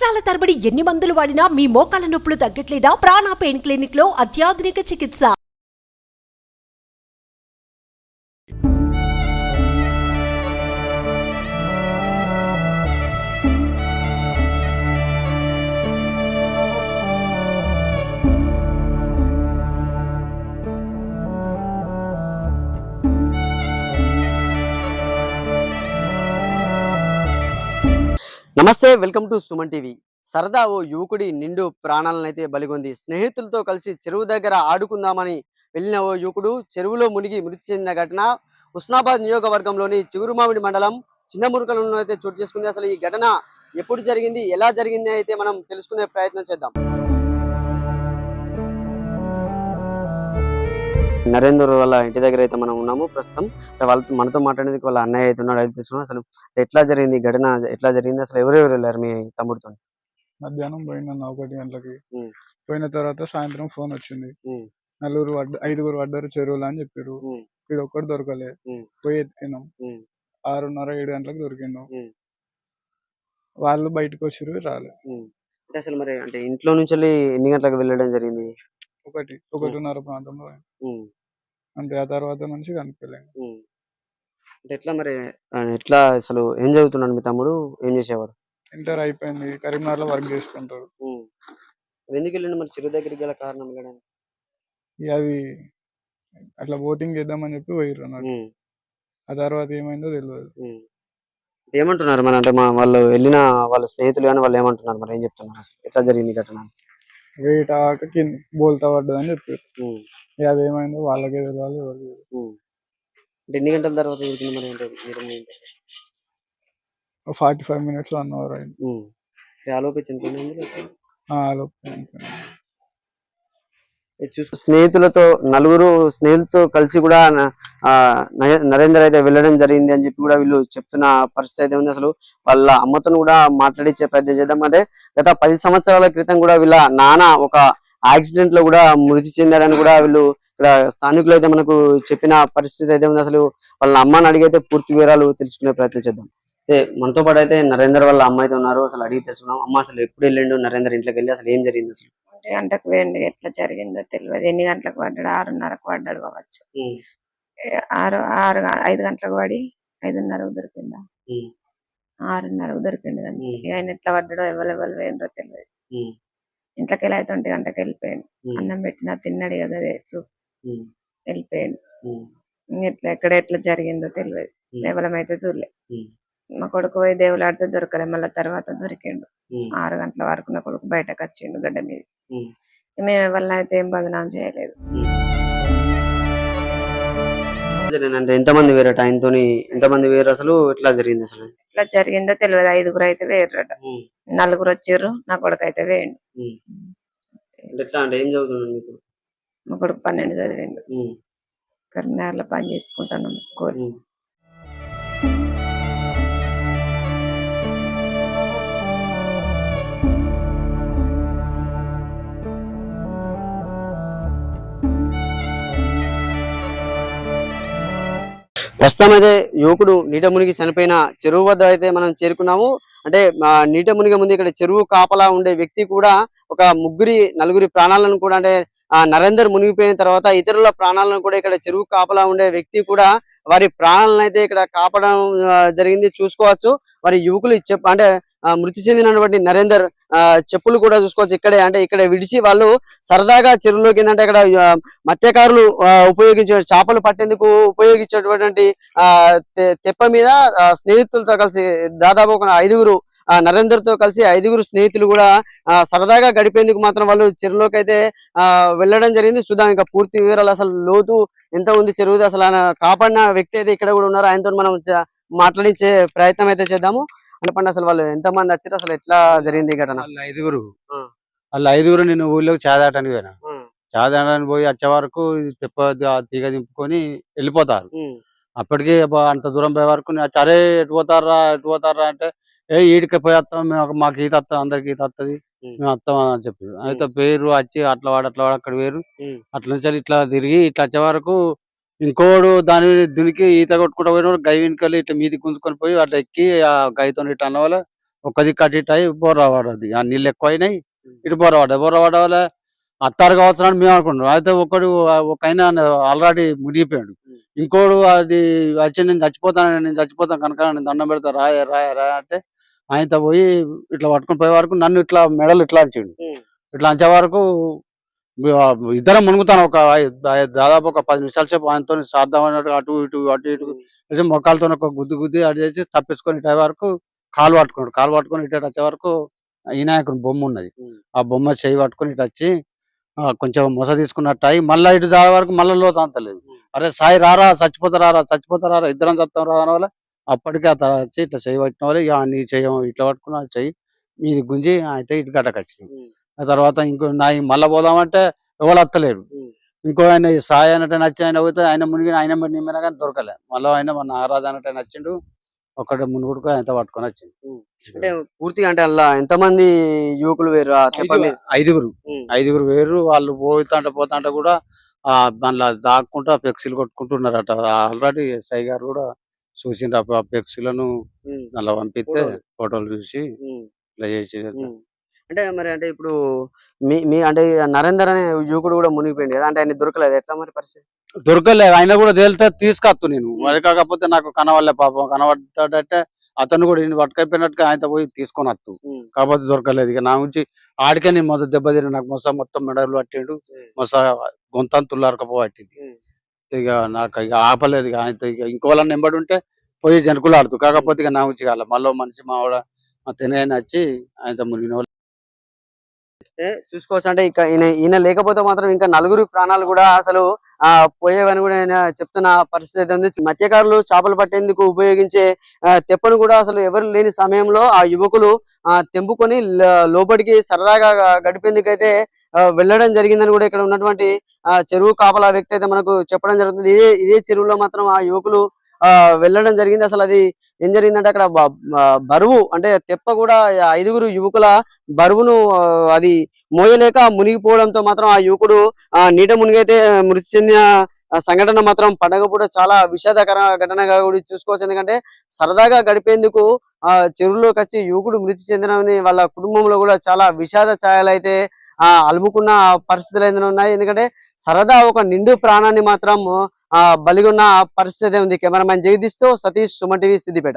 సంవత్సరాల తరబడి ఎన్ని మందులు వాడినా మీ మోకాల నొప్పులు తగ్గట్లేదా? ప్రాణ పెయిన్ క్లినిక్ లో అత్యాధునిక చికిత్స. నమస్తే, వెల్కమ్ టు సుమన్ టీవీ. సరదా ఓ యువకుడి నిండు ప్రాణాలను అయితే బలిగొంది. స్నేహితులతో కలిసి చెరువు దగ్గర ఆడుకుందామని వెళ్ళిన ఓ యువకుడు చెరువులో మునిగి మృతి చెందిన ఘటన హుస్నాబాద్ నియోజకవర్గంలోని చిగురుమామిడి మండలం చిన్నమురుకలలో అయితే చోటు చేసుకుంది. అసలు ఈ ఘటన ఎప్పుడు జరిగింది, ఎలా జరిగింది అయితే మనం తెలుసుకునే ప్రయత్నం చేద్దాం. నరేందర్ వాళ్ళ ఇంటి దగ్గర అయితే మనం ఉన్నాము ప్రస్తుతం. వాళ్ళతో మనతో మాట్లాడేందుకు వాళ్ళ అన్నయ్య అయితే ఉన్నాడు. అయితే తెలుసుకున్నాం అసలు ఎట్లా జరిగింది ఘటన, ఎట్లా జరిగింది, అసలు ఎవరెవరు వెళ్ళారు మీ తమ్ముడితో? మధ్యాహ్నం పోయినా 1 గంటలకి. పోయిన తర్వాత సాయంత్రం ఫోన్ వచ్చింది, ఐదుగురు పడ్డారు చెరువులు అని చెప్పారు. వీడు ఒక్కడు దొరకలే. పోయి ఎత్తుకినాం. 6:30 7 గంటలకు దొరికిండు. వాళ్ళు బయటకు వచ్చారు, రాలే. అంటే అసలు మరి అంటే ఇంట్లో నుంచి ఎన్ని గంటలకు వెళ్ళడం జరిగింది? 1:30 ప్రాంతంలో. అంతే. ఆ తర్వాత నుంచి కనిపించలేదు. అంటే ఎట్లా మరి ఎట్లా అసలు ఏం చదువుతున్నాడు మీ తమ్ముడు, ఏం చేసేవాడు? ఇంటర్ అయిపోయింది, కరీంనగర్ లో వర్క్ చేసుకుంటాడు. ఎందుకు వెళ్ళండి మరి చెరువు దగ్గరికి గల కారణం వెళ్ళడానికి? అది అట్లా బోటింగ్ చేద్దామని చెప్పి పోయిర్రు అన్నట్టు. ఆ తర్వాత ఏమైందో తెలియదు. ఏమంటున్నారు మరి అంటే వాళ్ళు వెళ్ళిన వాళ్ళ స్నేహితులు కానీ వాళ్ళు ఏమంటున్నారు మరి, ఏం చెప్తున్నారు అసలు ఎట్లా జరిగింది ఘటన? వెయిట్ ఆక కింద బోల్తా పడ్డదని చెప్పారు. అదేమైందో వాళ్ళకే తెలియాలి, ఎవరికి. అంటే ఎన్ని గంటల తర్వాత దొరికింది మరి? అంటే 45 minutes 1 hour అయింది. స్నేహితులతో నలుగురు స్నేహితులతో కలిసి కూడా నరేందర్ అయితే వెళ్ళడం జరిగింది అని చెప్పి కూడా వీళ్ళు చెప్తున్న పరిస్థితి అయితే ఉంది. అసలు వాళ్ళ అమ్మతో కూడా మాట్లాడించే ప్రయత్నం చేద్దాం. అంటే గత 10 సంవత్సరాల క్రితం కూడా వీళ్ళ నాన్న ఒక యాక్సిడెంట్ లో కూడా మృతి చెందాడని కూడా వీళ్ళు ఇక్కడ స్థానికులు అయితే మనకు చెప్పిన పరిస్థితి అయితే ఉంది. అసలు వాళ్ళ అమ్మని అడిగైతే పూర్తి వివరాలు తెలుసుకునే ప్రయత్నం చేద్దాం. అయితే మనతో పాటు అయితే నరేందర్ వాళ్ళ అమ్మ అయితే ఉన్నారు. అసలు అడిగి తెలుసుకున్నాం. అమ్మ అసలు ఎప్పుడు వెళ్ళిండు నరేందర్ ఇంట్లోకి వెళ్ళి, అసలు ఏం జరిగింది అసలు? 1 గంటకు వేయండి, ఎట్లా జరిగిందో తెలియదు. ఎన్ని గంటలకు పడ్డాడు? 6:30కు పడ్డాడు కావచ్చు. 5 గంటలకు పడి 5:30కు దొరికిందా? 6:30కు దొరికిండు. కానీ ఆయన ఎట్లా పడ్డాడో ఎవరు వేయండ్రో తెలియదు. ఇంట్లోకి వెళ్ళి 1 గంటకు వెళ్ళిపోయాడు. అన్నం పెట్టినా తిన్నాడు, ఇక గదే చూపు వెళ్ళిపోయాడు. ఎట్లా జరిగిందో తెలియదు, ఎవరమైతే చూడలే. మా కొడుకు పోయి దేవులు ఆడితే దొరకలే, మళ్ళీ తర్వాత దొరికిండు. 6 గంటల వరకు నా కొడుకు బయటకు వచ్చిండు గడ్డ మీద. మేము ఎవరిని అయితే ఏం బదనాం చేయలేదు. అంటే ఎంతమంది వేరట ఆయనతో, ఎంతమంది వేరు, అసలు ఎట్లా జరిగింది అసలు? ఎట్లా జరిగిందో తెలియదు. 5గురు అయితే వేరట, 4 వచ్చిర్రు. నా కొడుకు అయితే వేయండు. మా కొడుకు 12 చదివిండు. కరీంనగర్లో పని చేసుకుంటాను కోరి. ప్రస్తుతం అయితే యువకుడు నీట మునిగి చనిపోయిన చెరువు వద్ద అయితే మనం చేరుకున్నాము. అంటే నీట మునిగే ముందు ఇక్కడ చెరువు కాపలా ఉండే వ్యక్తి కూడా ఒక నలుగురి ప్రాణాలను కూడా, అంటే నరేందర్ మునిగిపోయిన తర్వాత ఇతరుల ప్రాణాలను కూడా ఇక్కడ చెరువు కాపలా ఉండే వ్యక్తి కూడా వారి ప్రాణాలను అయితే ఇక్కడ కాపడం జరిగింది. చూసుకోవచ్చు వారి యువకులు అంటే మృతి చెందినటువంటి నరేందర్ చెప్పులు కూడా చూసుకోవచ్చు. ఇక్కడ విడిచి వాళ్ళు సరదాగా చెరువులోకి ఏంటంటే ఇక్కడ మత్స్యకారులు ఉపయోగించే చేపలు పట్టేందుకు ఉపయోగించేటువంటి తెప్ప మీద స్నేహితులతో కలిసి దాదాపు ఒక 5గురు నరేందర్ తో కలిసి 5గురు స్నేహితులు కూడా సరదాగా గడిపేందుకు మాత్రం వాళ్ళు చెరువులోకి అయితే వెళ్ళడం జరిగింది. చూద్దాం ఇంకా పూర్తి వివరాలు, అసలు లోతు ఎంత ఉంది చెరువు, అసలు ఆయన కాపాడిన వ్యక్తి అయితే ఇక్కడ కూడా ఉన్నారు. ఆయనతో మనం మాట్లాడించే ప్రయత్నం అయితే చేద్దాము. అంటే అసలు వాళ్ళు ఎంతమంది వచ్చారు, అసలు ఎట్లా జరిగింది ఘటన? వాళ్ళు 5గురు నేను ఊళ్ళోకి చాదాటానికి పోయినా. చాదాటానికి పోయి వచ్చే వరకు తీగ దింపుకొని వెళ్ళిపోతారు. అప్పటికి అంత దూరం పోయే వరకు సరే ఎటు పోతారా అంటే ఈడికి పోయి వస్తాం, మాకు ఈత వస్తుంది, అందరికి ఈత వస్తుంది, మేము వస్తాం అని చెప్పి అయితే పేరు వచ్చి అట్లా వాడు అక్కడ వేరు. అట్లా నుంచి ఇట్లా తిరిగి ఇట్లా వచ్చే వరకు ఇంకోడు దాని దునికి ఈత కొట్టుకుంటూ పోయిన గై వెనుకలు ఇట్లా మీది గుంజుకొని పోయి అట్లా ఎక్కి ఆ గైతో ఇట్లా అన్న వాళ్ళ ఒక దిక్కు అటు ఇటు అయి బోర్ర పడ్డది. ఆ నీళ్ళు ఎక్కువ అయినాయి, ఇటు బోర్ర పడ్డాయి. బోర్ర పడ్డ వల్ల అత్తారు కావచ్చు అని మేము అనుకున్నాం. అయితే ఒక ఆయన ఆల్రెడీ మునిగిపోయాడు. ఇంకోడు అది వచ్చి నేను చచ్చిపోతాను కనుక నేను దండం పెడతా రాయ రాయ రాయ అంటే ఆయనతో పోయి ఇట్లా పట్టుకొని పోయే వరకు నన్ను ఇట్లా మెడలు ఇట్లా అంచిండు. ఇట్లా అంచే వరకు ఇద్దరం మునుగుతాను. దాదాపు ఒక 10 నిమిషాల సేపు ఆయనతో సాధ్యం అన్నట్టు అటు ఇటు మొక్కలతో ఒక గుద్ది అటు చేసి తప్పించుకొని ఇటు వరకు కాలు పట్టుకొని ఇటు వచ్చే వరకు వినాయకుని బొమ్మ ఉన్నది. ఆ బొమ్మ చేయి పట్టుకొని ఇటు వచ్చి కొంచెం మొస తీసుకున్నట్టు అయ్యి మళ్ళీ ఇటు దాని వరకు మళ్ళీ లోతు అంతలేదు. అరే సాయి రారా చచ్చిపోతారా ఇద్దరం చస్తాం రా వల్ల అప్పటికే ఆ తర్వాత వచ్చి ఇట్లా చేయి పట్టిన వాళ్ళు ఇక నీ చెయ్యం ఇట్లా పట్టుకున్నా చెయ్యి మీది గుంజి అయితే ఇటు గడ్డకు వచ్చినాయి. ఆ తర్వాత ఇంకో మళ్ళీ పోదామంటే ఎవరు వస్తలేరు. ఇంకో ఆయన సాయి అన్నట్టు నచ్చి ఆయన పోతే ఆయన మునిగి ఆయన నిమ్మినా కానీ దొరకలే. మళ్ళీ ఆయన మన నాగరాజు అన్నట్టు నచ్చిండు, ఒక్కటే మునుగుడుకు ఆయన పట్టుకొని వచ్చింది. అంటే పూర్తిగా అంటే అలా ఎంతమంది యువకులు వేరు ఆ తెప్ప మీద? ఐదుగురు వేరు. వాళ్ళు పోతాంటే కూడా దాంట్లో దాక్కుంటా ఫ్లెక్సీలు కొట్టుకుంటున్నారట. ఆల్రెడీ ఎస్ఐ గారు కూడా చూసిండ్రు ఆ ఫ్లెక్సీలను అలా పంపిస్తే ఫోటోలు చూసి ఇట్లా చేసి. అంటే మరి అంటే ఇప్పుడు మీ అంటే నరేందర్ అనే యువకుడు కూడా మునిగిపోయింది కదా, అంటే ఆయన దొరకలేదు, ఎట్లా మరి పరిస్థితి? దొరకలేదు. ఆయన కూడా తేలితే తీసుకొస్తు నేను. మరి కాకపోతే నాకు కనవల్లే పాపం. కనబడ్డాడంటే అతను కూడా ఈయన పట్టుకైపోయినట్టుగా ఆయన పోయి తీసుకొని వస్తు. కాకపోతే దొరకలేదు. ఇక నా నుంచి ఆడికే నేను మొదటి దెబ్బ తిని నాకు మొత్తం మెడలు పట్టిండు, గొంతం తుల్లారకపో పట్టింది. ఇక నాకు ఇక ఆపలేదు. ఇక ఆయన ఇక ఇంకో వాళ్ళని ఎంబడి ఉంటే పోయి జనుకులు ఆడుతూ. కాకపోతే ఇక నా నుంచి కాల మళ్ళీ మనిషి మా తెనైన వచ్చి ఆయనతో మునిగిన వాళ్ళు చూసుకోవచ్చు. అంటే ఇక ఈయన లేకపోతే మాత్రం ఇంకా నలుగురు ప్రాణాలు కూడా అసలు పోయేవని కూడా ఆయన చెప్తున్న పరిస్థితి అయితే ఉంది. మత్స్యకారులు చేపలు పట్టేందుకు ఉపయోగించే తెప్పను కూడా అసలు ఎవరు లేని సమయంలో ఆ యువకులు తెంపుకొని లోపలికి సరదాగా గడిపేందుకు అయితే వెళ్ళడం జరిగిందని కూడా ఇక్కడ ఉన్నటువంటి చెరువు కాపలా వ్యక్తి అయితే మనకు చెప్పడం జరుగుతుంది. ఇదే చెరువులో మాత్రం ఆ యువకులు వెళ్ళడం జరిగింది. అసలు అది ఏం జరిగిందంటే అక్కడ బరువు అంటే తెప్ప కూడా 5గురు యువకుల బరువును అది మోయలేక మునిగిపోవడంతో మాత్రం ఆ యువకుడు నీట మునిగైతే మృతి చెందిన సంఘటన మాత్రం పండగ కూడా చాలా విషాదకర ఘటనగా కూడా చూసుకోవచ్చు. ఎందుకంటే సరదాగా గడిపేందుకు చెరువులోకి వచ్చి యువకుడు మృతి చెందినని వాళ్ళ కుటుంబంలో కూడా చాలా విషాద ఛాయలు అయితే అలుముకున్న పరిస్థితులు అయితే ఉన్నాయి. ఎందుకంటే సరదా ఒక నిండు ప్రాణాన్ని మాత్రం బలిగొన్న పరిస్థితి ఉంది. కెమెరామెన్ జగదీష్ తో సతీష్, సుమన్ టీవీ, సిద్దిపేట.